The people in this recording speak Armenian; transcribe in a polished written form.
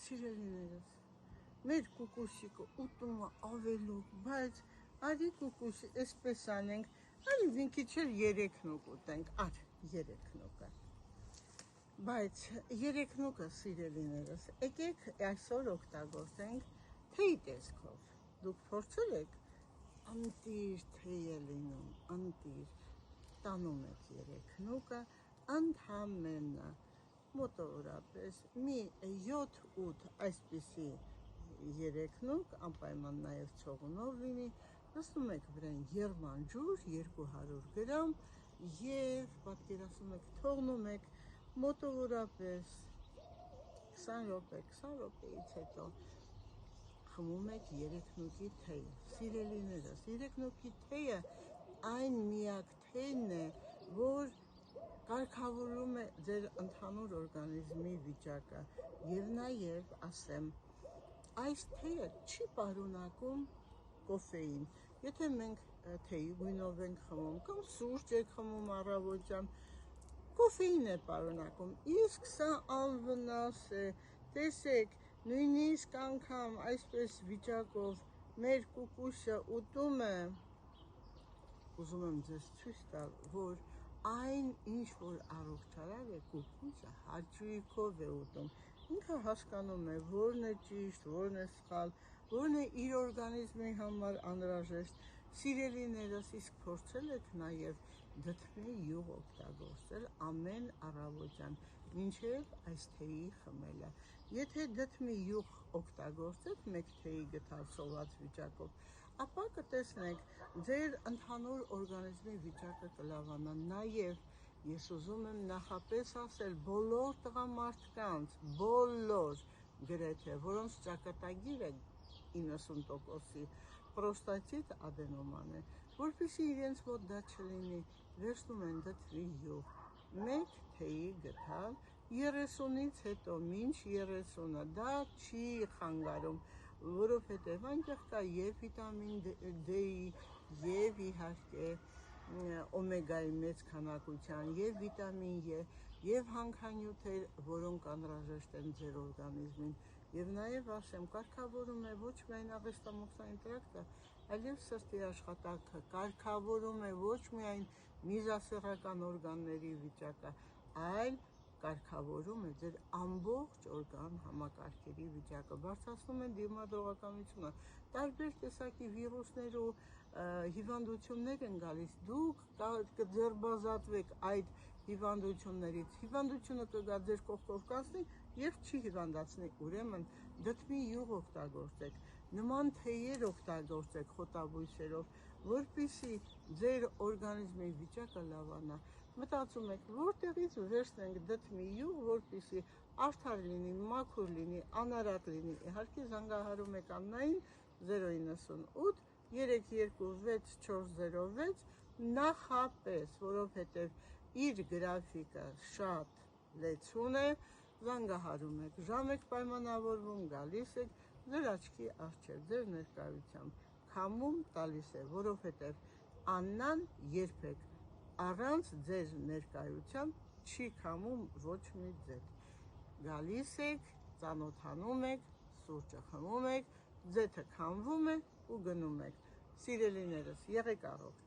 Սիրելիներս, մեր կուկուսիկը ուտում է ավելուկ, բայց արի կուկուսի, այսպես անենք, արի մի քիչ էլ 3 նուկ ուտենք, արի 3 նուկը։ Բայց 3 նուկը սիրելիներս, եկեք այսօր օգտագործենք թեյի տեսքով։ Դուք փորձել եք, անտիր թեյ է լինում, անտիր, տանում եք 3 նուկը, ընդամենը մոտավորապես մի 7-8 այսպիսի 3 նուկ, անպայման նաև ցողունով լինի, նստում եք վրան եղման ջուր 200 գրամ և պատկերացնում եք թողնում եք մոտավորապես 20 րոպեից հետո խմում եք 3 նուկի թեյ։ Սիրելիներս, 3 նուկի թեյը այն միակ թեյն է, որ կարգավորում է ձեր ընդհանուր օրգանիզմի վիճակը և նաև ասեմ, այս թեյը չի պարունակում կոֆեին։ Եթե մենք թեյի գույնով ենք խմում կամ սուրճ եք խմում առավոտյան, կոֆեին է պարունակում, իսկ սա անվնաս է, տեսեք, նույնիսկ անգամ այսպես վիճակով մեր կուկուսը ուտում է, ուզում եմ ձեզ ցույց տալ, որ այն ինչ որ առողջարար է, կուկուսը հաճույքով է ուտում, ինքը հասկանում է որն է ճիշտ, որն է սխալ, որն է իր օրգանիզմի համար անհրաժեշտ։ Սիրելիներս, իսկ փորձել եք նաև դդմի յուղ օգտագործել ամեն առավոտյան, մինչև այս թեյի խմելը։ Եթե դդմի յուղ օգտագործեք մեկ թեյի գթալ սոված վիճակով, ապա կտեսնեք ձեր ընդհանուր օրգանիզմի վիճակը կլավանա։ Նաև ես ուզում եմ նախապես ասել բոլոր տղամարդկանց, բոլոր գրեթե, որոնց ճակատագիրը 90%-ի պրոստատիտ ադենոման է, որպեսզի իրենց մոտ դա չլինի, վերցնում են դդմի յուղ, մեկ թեյի գթալ 30-ից հետո մինչ 30-ը, դա չի խանգարում, որովհետև այնտեղ կա և վիտամին D-ի, և իհարկե օմեգայի մեծ քանակության, և վիտամին E, և հանքանյութեր, որոնք անհրաժեշտ են ձեր օրգանիզմին, և նաև ասեմ, կարգավորում է ոչ միայն աղեստամոխրային տրակտը, այլև սրտի աշխատանքը, կարգավորում է ոչ միայն միզասեռական օրգանների վիճակը, այլ կարգավորում է ձեր ամբողջ օրգան համակարգերի վիճակը, բարձրացնում է դիմադրողականությունը, տարբեր տեսակի վիրուսներ ու հիվանդություններ են գալիս, դուք կձերբազատվեք այդ հիվանդություններից, հիվանդությունը կգա ձեր կողքով կանցնի և չի հիվանդացնի, ուրեմն դդմի յուղ օգտագործեք, նման թեյեր օգտագործեք խոտաբույսերով, որպեսզի ձեր օրգանիզմի վիճակը լավանա։ Մտածում եք, որտեղից վերցնենք դդմի յուղ, որպեսզի արդար լինի, մաքուր լինի, անարատ լինի, իհարկե զանգահարում եք Աննային 098 326 406 նախապես, որովհետև իր գրաֆիկը շատ լեցուն է, զանգահարում եք, ժամ եք պայմանավորվում, գալիս եք, ձեր աչքի առջև, ձեր ներկայությամբ քամում տալիս է, որովհետև Աննան երբեք առանց ձեր ներկայության չի քամում ոչ մի ձեթ։ Գալիս եք, ծանոթանում եք, սուրճը խմում եք, ձեթը քամվում է ու գնում եք։ Սիրելիներս, եղեք առողջ։